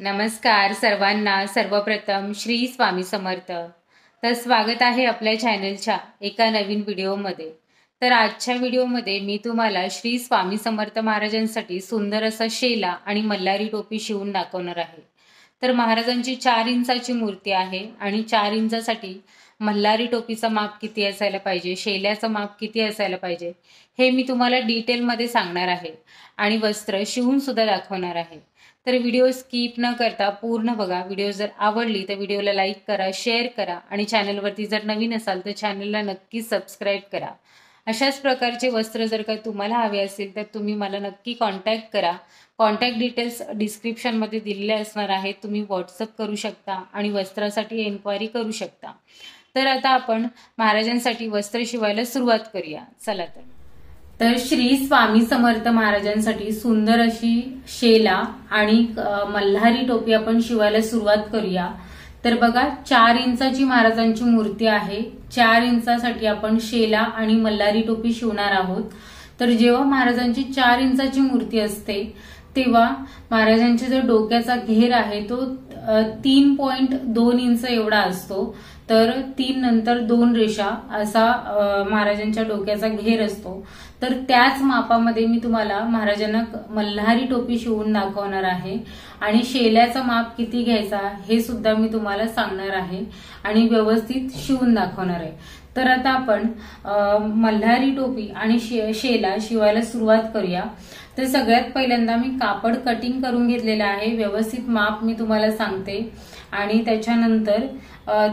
नमस्कार सर्वांना। सर्वप्रथम श्री स्वामी समर्थ। तर स्वागत आहे आपल्या चॅनलच्या एका नवीन व्हिडिओमध्ये। तर आजच्या व्हिडिओमध्ये मी तुम्हाला श्री स्वामी समर्थ महाराजांसाठी सुंदर असा शेला आणि मल्हारी टोपी शिवून दाखवणार आहे। तर महाराजांची 4 इंचाची मूर्ती आहे आणि 4 इंचासाठी मल्हारी टोपीचा माप किती असायला पाहिजे, शेल्याचं माप किती असायला पाहिजे हे मी तुम्हाला डिटेलमध्ये सांगणार आहे आणि वस्त्र शिवून सुद्धा दाखवणार आहे। तर व्हिडिओ स्किप न करता पूर्ण बघा। व्हिडिओ जर आवडली तर व्हिडिओला लाईक करा, शेअर करा आणि चॅनलवरती जर नवीन असाल तर चॅनलला नक्की सबस्क्राइब करा। अशाच प्रकारचे वस्त्र जर का तुम्हाला हवे असेल तर तुम्ही मला नक्की कॉन्टॅक्ट करा। कॉन्टॅक्ट डिटेल्स डिस्क्रिप्शनमध्ये दिलेले असणार आहेत, तुम्ही व्हॉट्सअप करू शकता आणि वस्त्रासाठी एन्क्वायरी करू शकता। तर आता आपण महाराजांसाठी वस्त्र शिवायला सुरुवात करूया। चला तर श्री स्वामी समर्थ महाराजांसाठी सुंदर अशी शेला आणि मल्हारी टोपी आपण शिवायला सुरुवात करूया। तर बघा 4 इंचाची महाराजांची मूर्ती आहे। 4 इंचासाठी आपण शेला आणि मल्हारी टोपी शिवणार आहोत। तर जेव्हा महाराजांची 4 इंचाची मूर्ती असते तेव्हा महाराजांचा जो डोक्याचा घेर आहे तो 3.2 इंच एवढा असतो। तर 3 नंतर 2 रेषा असा महाराजांच्या डोक्याचा घेर असतो। तर त्याच मापामध्ये मी तुम्हाला महाराजांना मल्हारी टोपी शिवून दाखवणार आहे आणि शेल्याचा माप किती घ्यायचा हे सुद्धा मी तुम्हाला सांगणार आहे आणि व्यवस्थित शिवून दाखवणार आहे। तर आता आपण मल्हारी टोपी आणि शेला शिवायला सुरुवात करूया। तर सगळ्यात पहिल्यांदा मी कापड कटिंग करून घेतलेलं आहे, व्यवस्थित माप मी तुम्हाला सांगते आणि त्याच्यानंतर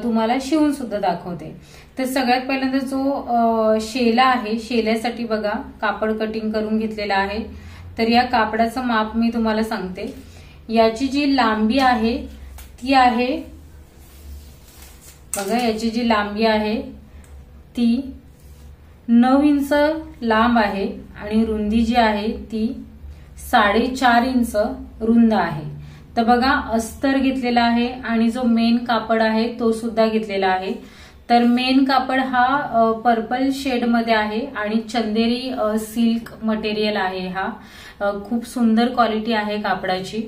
तुम्हाला शिवून सुद्धा दाखवते। तर सगळ्यात पहिल्यांदा जो शेला आहे, शेल्यासाठी बघा कापड कटिंग करून घेतलेला आहे। तर या कापडाचं माप मी तुम्हाला सांगते। याची जी लांबी आहे ती आहे बघा, याची जी लांबी आहे ती 9 इंच लांब आहे आणि रुंदी जी आहे ती 4.5 इंच रुंद आहे। तर बघा अस्तर घेतलेला आहे आणि जो मेन कापड आहे तो सुद्धा घेतलेला आहे। तर मेन कापड हा पर्पल शेड मध्ये आहे आणि चंदेरी सिल्क मटेरियल आहे। हा खूप सुंदर क्वालिटी आहे कापडाची।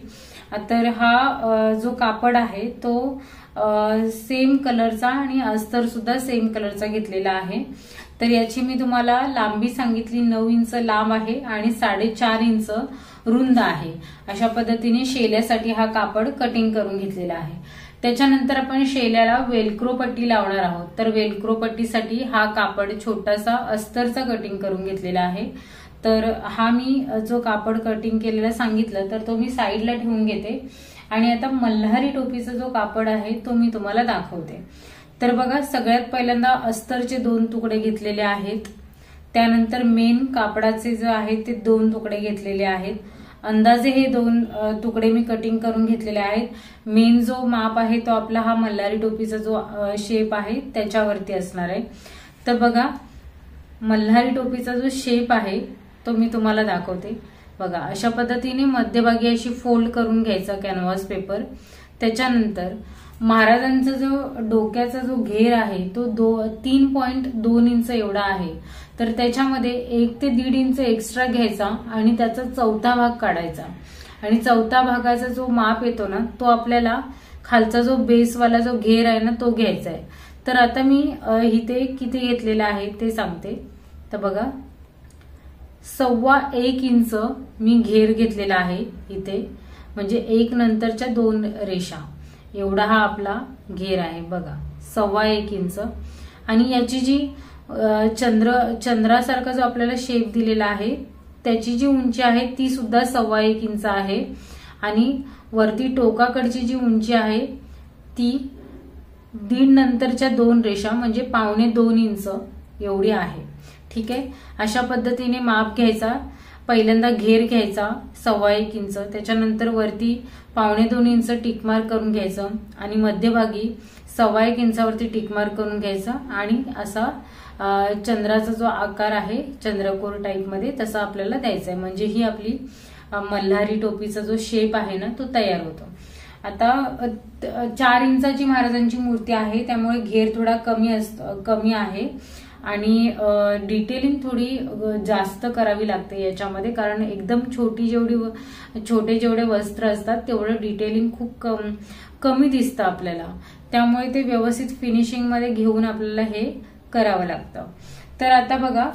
तर हा जो कापड आहे तो सेम कलरचा आणि अस्तर सुद्धा सेम कलरचा घेतलेला आहे। तर याची मी तुम्हाला लांबी सांगितली 9 इंच लांब आहे आणि 4.5 इंच रुंद आहे। अशा पद्धतीने शेल्यासाठी हा कापड कटिंग करून घेतलेला आहे। त्याच्यानंतर आपण शेल्याला वेलक्रो पट्टी लावणार आहोत। तर वेलक्रो पट्टीसाठी हा कापड छोटासा अस्तरचा कटिंग करून घेतलेला आहे। तर हा मी जो कापड कटिंग केलेला सांगितलं तर तो मी साईडला ठेवून घेते आणि आता मल्हारी टोपीचा जो कापड आहे तो मी तुम्हाला दाखवते। तर बघा सगळ्यात पहिल्यांदा अस्तरचे 2 तुकडे घेतलेले आहेत, त्यानंतर मेन कापडाचे जे आहेत ते 2 तुकडे घेतलेले आहेत। अंदाजे हे 2 तुकडे मी कटिंग करून घेतलेले आहेत। मेन जो माप आहे तो आपला हा मल्हारी टोपीचा जो शेप आहे त्याच्यावरती असणार आहे। तर बघा मल्हारी टोपीचा जो शेप आहे तो मी तुम्हाला दाखवते। बघा अशा पद्धतीने मध्यभागी अशी फोल्ड करून घ्यायचा कॅनव्हास पेपर। त्याच्यानंतर महाराजांचा जो डोक्याचा जो घेर आहे तो 3.2 इंच एवढा आहे। तर त्याच्यामध्ये 1 ते 1.5 इंच एक्स्ट्रा घ्यायचा आणि त्याचा चौथा भाग काढायचा आणि चौथा भागाचा जो माप येतो ना तो आपल्याला खालचा जो बेसवाला जो घेर आहे ना तो घ्यायचा आहे। तर आता मी इथे किती घेतलेला आहे ते सांगते। तर बघा 1.25 इंच मी घेर घेतलेला आहे इथे, म्हणजे 1 नंतरच्या 2 रेषा एवढा हा आपला घेर आहे। बघा 1.25 इंच आणि याची जी चंद्रासारखा जो आपल्याला शेप दिलेला आहे त्याची जी उंची आहे ती सुद्धा 1.25 इंच आहे आणि वरती टोकाकडची जी उंची आहे ती 1.5 नंतरच्या 2 रेषा म्हणजे 1.25 इंच एवढी आहे। ठीक आहे, अशा पद्धतीने माप घ्यायचा। पहिल्यांदा घेर घ्यायचा 1.25 इंच, त्याच्यानंतर वरती 1.25 इंच टिकमार्क करून घ्यायचं आणि मध्यभागी 1.25 इंचावरती टिकमार्क करून घ्यायचा आणि असा चंद्राचा जो आकार आहे चंद्रकोर टाइप मध्ये तसा आपल्याला द्यायचा आहे, म्हणजे ही आपली मल्हारी टोपीचा जो शेप आहे ना तो तयार होतो। आता 4 इंचाची महाराजांची मूर्ती आहे त्यामुळे घेर थोडा कमी आहे आणि डिटेलिंग थोडी जास्त करावी लागते याच्यामध्ये, कारण एकदम छोटे जेवढे वस्त्र असतात तेवढं डिटेलिंग खूप कमी दिसतं आपल्याला, त्यामुळे ते व्यवस्थित फिनिशिंग मध्ये घेऊन आपल्याला हे करावं लागतं. तर आता बघा,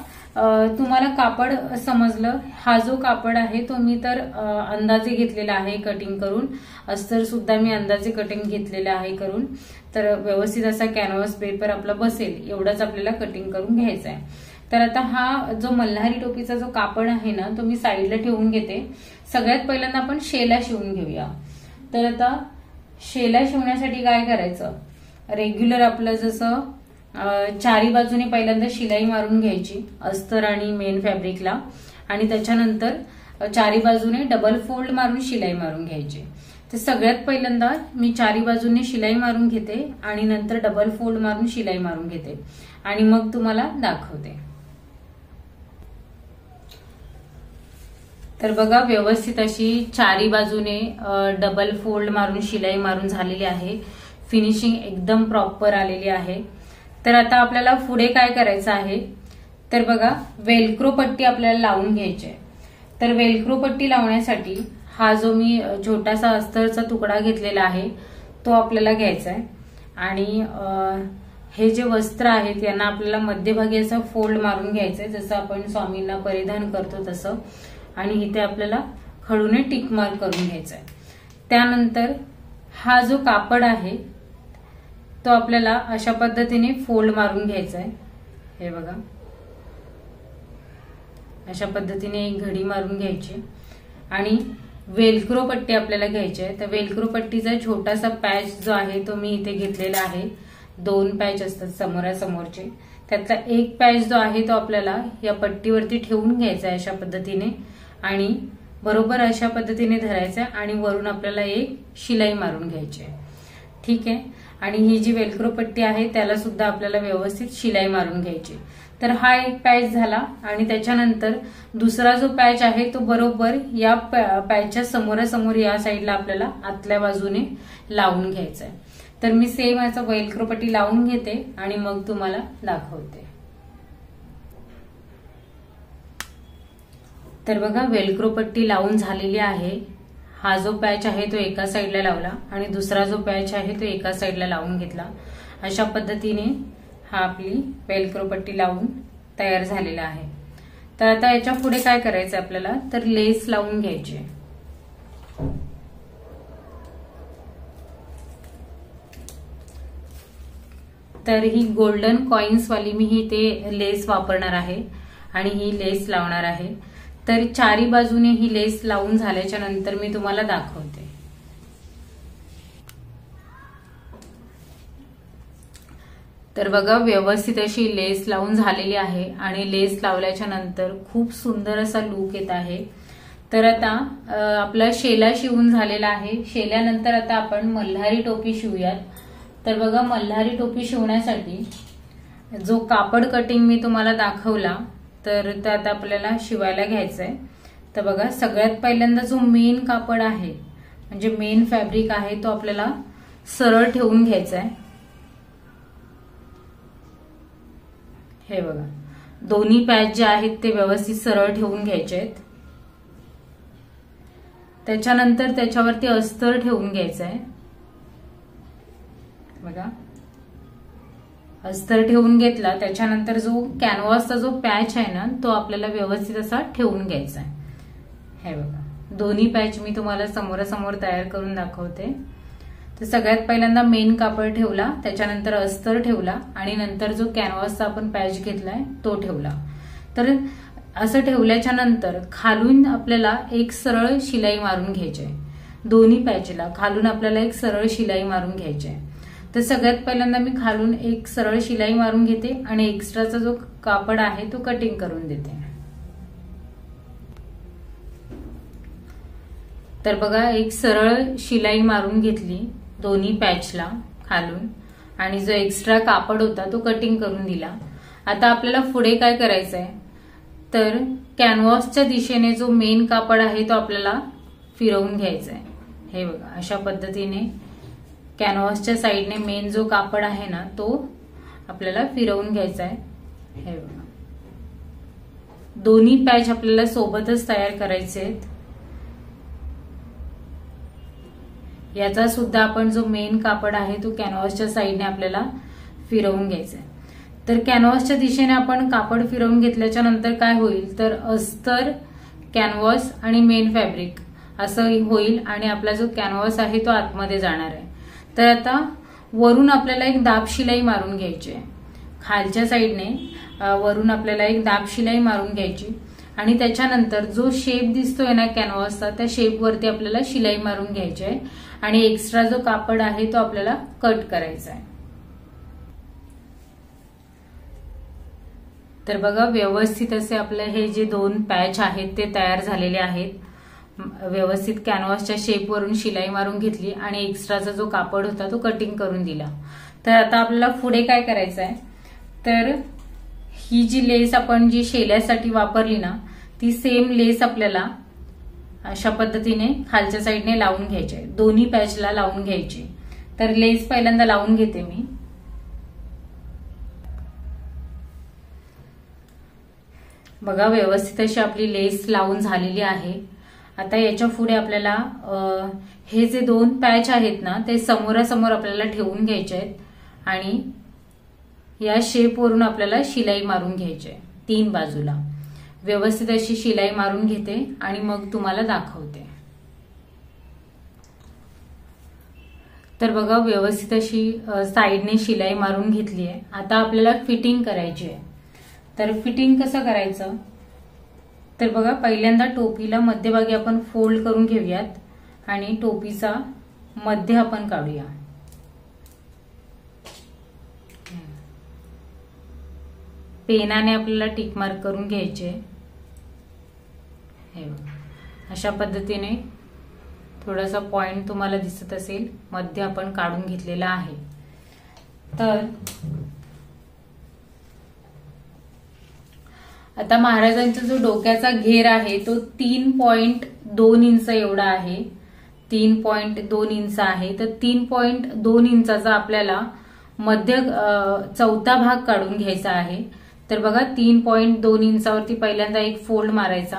तुम्हाला कापड समजलं. हा जो कापड आहे तो मी तर अंदाजे घेतलेला आहे कटिंग करून. अस्तर सुद्धा मी अंदाजे कटिंग घेतलेला आहे करून. तर व्यवस्थित असा कॅनव्हास पेपर आपला बसेल एवढाच आपल्याला कटिंग करून घ्यायचा आहे. तर आता हा जो मल्हारी टोपीचा जो कापड आहे ना तो मी साईडला ठेवून घेते. सगळ्यात पहिल्यांदा आपण शेला शिवून घेऊया. तर आता शेला शिवण्यासाठी काय करायचं, रेग्युलर आपलं जसं चारी बाजूने पहिल्यांदा शिलाई मारून घ्यायची अस्तर आणि मेन फॅब्रिकला, आणि त्याच्यानंतर चारी बाजूने डबल फोल्ड मारून शिलाई मारून घ्यायची. तर सगळ्यात पहिल्यांदा मी चारी बाजूने शिलाई मारून घेते आणि नंतर डबल फोल्ड मारून शिलाई मारून घेते आणि मग तुम्हाला दाखवते. तर बघा, व्यवस्थित अशी चारी बाजूने डबल फोल्ड मारून शिलाई मारून झालेली आहे. फिनिशिंग एकदम प्रॉपर आलेली आहे. तर आता आपल्याला पुढे काय करायचं आहे, तर बघा वेलक्रो पट्टी आपल्याला लावून घ्यायची आहे. तर वेलक्रो पट्टी लावण्यासाठी हा जो मी छोटासा अस्तरचा तुकडा घेतलेला आहे तो आपल्याला घ्यायचा आहे. आणि हे जे वस्त्र आहेत यांना आपल्याला मध्यभागी असं फोल्ड मारून घ्यायचंय, जसं आपण स्वामींना परिधान करतो तसं. आणि इथे आपल्याला खडूने टिक मार्क करून घ्यायचा आहे. त्यानंतर हा जो कापड आहे तो आपल्याला अशा पद्धतीने फोल्ड मारून घ्यायचा आहे. हे बघा, अशा पद्धतीने एक घडी मारून घ्यायची आणि वेलक्रो पट्टी आपल्याला घ्यायची आहे. तर वेलक्रो पट्टीचा छोटासा पॅच जो आहे तो मी इथे घेतलेला आहे. 2 पॅच असतात समोरासमोरचे, त्यातला एक पॅच जो आहे तो आपल्याला या पट्टीवरती ठेवून घ्यायचा आहे अशा पद्धतीने, आणि बरोबर अशा पद्धतीने धरायचा आणि वरून आपल्याला एक शिलाई मारून घ्यायची आहे. ठीक आहे. आणि ही जी वेलक्रो पट्टी आहे त्याला सुद्धा आपल्याला व्यवस्थित शिलाई मारून घ्यायची. तर हा एक पॅच झाला आणि त्याच्यानंतर दुसरा जो पॅच आहे तो बरोबर या पॅचच्या समोरासमोर या साईडला आपल्याला आतल्या बाजूने लावून घ्यायचा आहे. तर मी सेम याचा वेलक्रो पट्टी लावून घेते आणि मग तुम्हाला दाखवते. तर बघा, वेलक्रो पट्टी लावून झालेली आहे. हा जो पॅच आहे तो एका साईडला लावला आणि दुसरा जो पॅच आहे तो एका साईडला लावून घेतला. अशा पद्धतीने हा आपली वेलक्रो पट्टी लावून तयार झालेला आहे. तर आता याच्या पुढे काय करायचं आपल्याला, तर लेस लावून घ्यायची. तर ही गोल्डन कॉइन्स वाली मी ही ते लेस वापरणार आहे आणि ही लेस लावणार आहे. तर चारी बाजूने ही लेस लावून झाल्याच्या नंतर मी तुम्हाला दाखवते. तर बघा, व्यवस्थित अशी लेस लावून झालेली आहे आणि लेस लावल्याच्या नंतर खूप सुंदर असा लुक येत आहे. तर आता आपला शेला शिवून झालेला आहे. शेल्यानंतर आता आपण मल्हारी टोपी शिवूयात. तर बघा, मल्हारी टोपी शिवण्यासाठी जो कापड कटिंग मी तुम्हाला दाखवला तर ते आता आपल्याला शिवायला घ्यायचंय. तर बघा, सगळ्यात पहिल्यांदा जो मेन कापड आहे म्हणजे मेन फॅब्रिक आहे तो आपल्याला सरळ ठेवून घ्यायचा आहे. हे बघा, दोन्ही पॅच जे आहेत ते व्यवस्थित सरळ ठेवून घ्यायचे आहेत. त्याच्यानंतर त्याच्यावरती अस्तर ठेवून घ्यायचं आहे. बघा, अस्तर ठेवून घेतला. त्याच्यानंतर जो कॅनव्हासचा जो पॅच आहे ना तो आपल्याला व्यवस्थित असा ठेवून घ्यायचा आहे. हे बघा, दोन्ही पॅच मी तुम्हाला समोरासमोर तयार करून दाखवते. तर सगळ्यात पहिल्यांदा मेन कापड ठेवला, त्याच्यानंतर अस्तर ठेवला आणि नंतर जो कॅनव्हासचा आपण पॅच घेतलाय तो ठेवला. तर असं ठेवल्याच्या नंतर खालून आपल्याला एक सरळ शिलाई मारून घ्यायची आहे. दोन्ही पॅचला खालून आपल्याला एक सरळ शिलाई मारून घ्यायची आहे. तर सगळ्यात पहिल्यांदा मी खालून एक सरळ शिलाई मारून घेते आणि एक्स्ट्राचा जो कापड आहे तो कटिंग करून देते. तर बघा, एक सरळ शिलाई मारून घेतली दोन्ही पॅचला खालून आणि जो एक्स्ट्रा कापड होता तो कटिंग करून दिला. आता आपल्याला पुढे काय करायचं आहे, तर कॅनव्हासच्या दिशेने जो मेन कापड आहे तो आपल्याला फिरवून घ्यायचा आहे. हे बघा, अशा पद्धतीने कॅनव्हासच्या साईडने मेन जो कापड आहे ना तो आपल्याला फिरवून घ्यायचा आहे हे बघा, दोन्ही पॅच आपल्याला सोबतच तयार करायचे आहेत. याचा सुद्धा आपण जो मेन कापड आहे तो कॅनव्हासच्या साईडने आपल्याला फिरवून घ्यायचा आहे. तर कॅनव्हासच्या दिशेने आपण कापड फिरवून घेतल्याच्या नंतर काय होईल तर अस्तर, कॅनव्हास आणि मेन फॅब्रिक असं होईल आणि आपला जो कॅनव्हास आहे तो आतमध्ये जाणार आहे. तर आता वरून आपल्याला एक दाब शिलाई मारून घ्यायची आहे. खालच्या साईडने वरून आपल्याला एक दाब शिलाई मारून घ्यायची आणि त्याच्यानंतर जो शेप दिसतोय ना कॅनव्हासचा, त्या शेप वरती आपल्याला शिलाई मारून घ्यायची आहे आणि एक्स्ट्रा जो कापड आहे तो आपल्याला कट करायचा आहे. तर बघा, व्यवस्थित असे आपले हे जे 2 पॅच आहेत ते तयार झालेले आहेत. व्यवस्थित कॅनव्हासच्या शेप वरून शिलाई मारून घेतली आणि एक्स्ट्राचा जो कापड होता तो कटिंग करून दिला. तर आता आपल्याला पुढे काय करायचं आहे तर ही जी लेस आपण जी शेल्यासाठी वापरली ना, ती सेम लेस आपल्याला अशा पद्धतीने खालच्या साईडने लावून घ्यायची आहे. दोन्ही पॅचला लावून घ्यायची. तर लेस पहिल्यांदा लावून घेते मी. बघा, व्यवस्थित अशी आपली लेस लावून झालेली आहे. आता याच्या पुढे आपल्याला हे जे 2 पॅच आहेत ना ते समोरासमोर आपल्याला ठेवून घ्यायचे आहेत आणि या शेप वरून आपल्याला शिलाई मारून घ्यायची आहे 3 बाजूला. व्यवस्थित अशी शिलाई मारून घेते आणि मग तुम्हाला दाखवते. तर बघा, व्यवस्थित अशी साईडने शिलाई मारून घेतली आहे. आता आपल्याला फिटिंग करायची आहे. तर फिटिंग कसं करायचं तर बघा, पहिल्यांदा टोपीला मध्यभागी आपण फोल्ड करून घेऊयात आणि टोपीचा मध्य आपण काढूया. पेनाने आपल्याला टिक मार्क करून घ्यायचे. हे अशा पद्धतीने थोडासा पॉइंट तुम्हाला दिसत असेल, मध्य आपण काढून घेतलेला आहे. तर आता महाराजांचा जो डोक्याचा घेर आहे तो 3.2 इंच एवढा आहे. 3.2 इंच आहे. तर 3.2 इंचाचा आपल्याला मध्य चौथा भाग काढून घ्यायचा आहे. तर बघा, 3.2 इंचावरती पहिल्यांदा एक फोल्ड मारायचा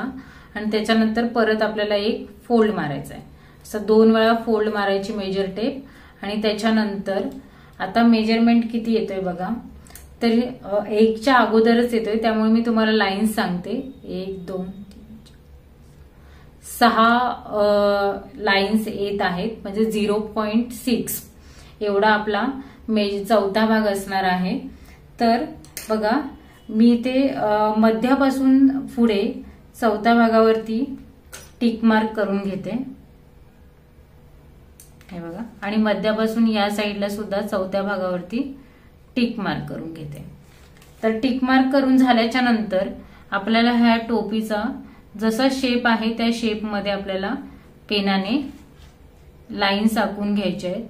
आणि त्याच्यानंतर परत आपल्याला एक फोल्ड मारायचा आहे. असं 2 वेळा फोल्ड मारायची मेजर टेप आणि त्याच्यानंतर आता मेजरमेंट किती येतोय बघा, तर 1च्या अगोदरच येतोय, त्यामुळे मी तुम्हाला लाईन्स सांगते. 1 2 3 6 लाईन्स येत आहेत, म्हणजे 0.6 एवढा आपला चौथा भाग असणार आहे. तर बघा, मी ते मध्यापासून पुढे चौथ्या भागावरती टिक मार्क करून घेते. हे बघा, आणि मध्यापासून या साईडला सुद्धा चौथ्या भागावरती टिक मार्क करून घेते. तर टिक मार्क करून झाल्याच्या नंतर आपल्याला ह्या टोपीचा जसा शेप आहे त्या शेप मध्ये आपल्याला पेनाने लाईन्स आखून घ्यायच्या आहेत.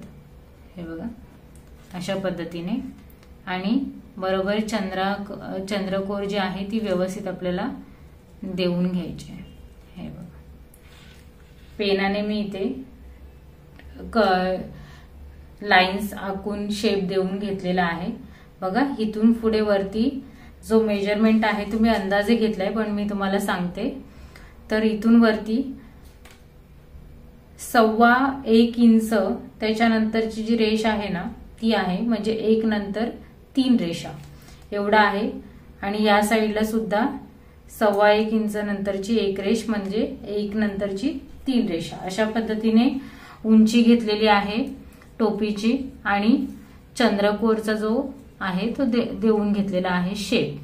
हे बघा, अशा पद्धतीने आणि बरोबर चंद्रकोर जी आहे ती व्यवस्थित आपल्याला देऊन घ्यायची आहे. हे बघा, पेनाने मी इथे लाईन्स आखून शेप देऊन घेतलेला आहे. बघा, इथून पुढे वरती जो मेजरमेंट आहे तुम्ही अंदाजे घेतलाय, पण मी तुम्हाला सांगते. तर इथून वरती 1.25 इंच त्याच्यानंतरची जी रेष आहे ना ती आहे, म्हणजे 1 नंतर 3 रेषा एवढा आहे. आणि या साईडला सुद्धा 1.25 इंच नंतरची एक रेष, म्हणजे 1 नंतरची 3 रेषा. अशा पद्धतीने उंची घेतलेली आहे टोपीची आणि चंद्रकोरचा जो आहे तो देऊन घेतलेला आहे शेप.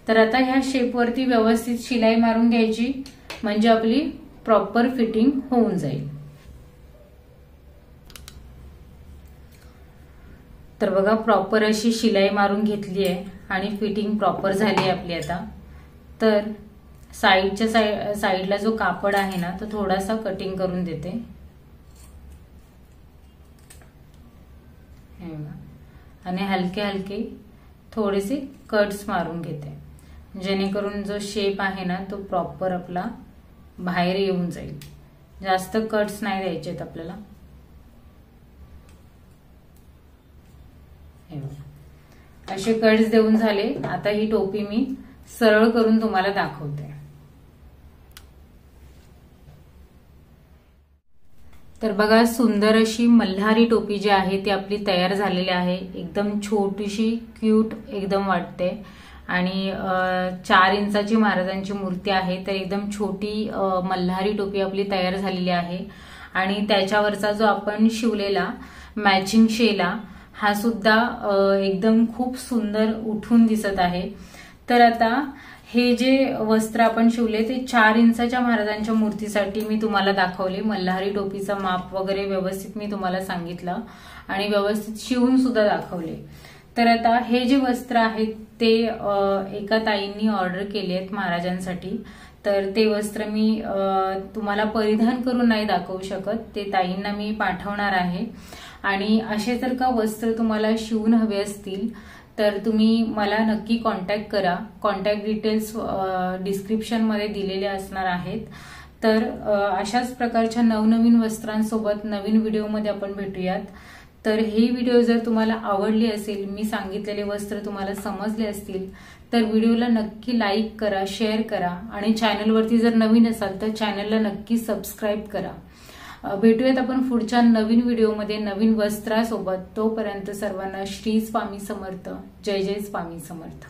तर आता ह्या शेपवरती व्यवस्थित शिलाई मारून घ्यायची, म्हणजे आपली प्रॉपर फिटिंग होऊन जाईल. तर बघा, प्रॉपर अशी शिलाई मारून घेतली आहे आणि फिटिंग प्रॉपर झाली आहे आपली. आता तर साईडला जो कापड आहे ना तो थोडासा कटिंग करून देते. आणि हलके हलके थोडेसे कट्स मारून घेते, जेणेकरून जो शेप आहे ना तो प्रॉपर आपला बाहेर येऊन जाईल. जास्त कट्स नाही द्यायचे आपल्याला. असे कट्स देऊन झाले। आता ही टोपी मी सरळ करून तुम्हाला दाखवते। तर बघा, सुंदर अशी मल्हारी टोपी जी आहे ती आपली तयार झालेली आहे। एकदम छोटीशी क्यूट एकदम वाटते आणि 4 इंचाची महाराजांची मूर्ती आहे। तर एकदम छोटी मल्हारी टोपी आपली तयार झालेली आहे आणि त्याच्यावरचा जो आपण शिवलेला मॅचिंग शेला हा सुद्धा एकदम खूप सुंदर उठून दिसत आहे। तर आता हे जे वस्त्र आपण शिवले ते 4 इंचाच्या महाराजांच्या मूर्तीसाठी मी तुम्हाला दाखवले। मल्हारी टोपीचं माप वगैरे व्यवस्थित मी तुम्हाला सांगितलं आणि व्यवस्थित शिवून सुद्धा दाखवले। तर आता हे जे वस्त्र आहेत ते एका ताईंनी ऑर्डर केले आहेत महाराजांसाठी। तर ते वस्त्र मी तुम्हाला परिधान करून नाही दाखवू शकत, ते ताईंना मी पाठवणार आहे। आणि असे जर का वस्त्र तुम्हाला शिवून हवे असतील तर तुम्ही मला नक्की कॉन्टॅक्ट करा। कॉन्टॅक्ट डिटेल्स डिस्क्रिप्शन मध्ये दिलेले असणार आहेत। तर अशाच प्रकारच्या नवनवीन वस्त्रांसोबत नवीन व्हिडिओमध्ये आपण भेटूयात। तर ही व्हिडिओ जर तुम्हाला आवडली असेल, मी सांगितलेले वस्त्र तुम्हाला समजले असतील तर व्हिडिओला नक्की लाईक करा, शेअर करा आणि चॅनलवरती जर नवीन असाल तर चॅनलला नक्की सबस्क्राईब करा। भेटूयात आपण पुढच्या नवीन व्हिडिओमध्ये नवीन वस्त्रासोबत। तोपर्यंत सर्वांना श्री स्वामी समर्थ। जय जय स्वामी समर्थ।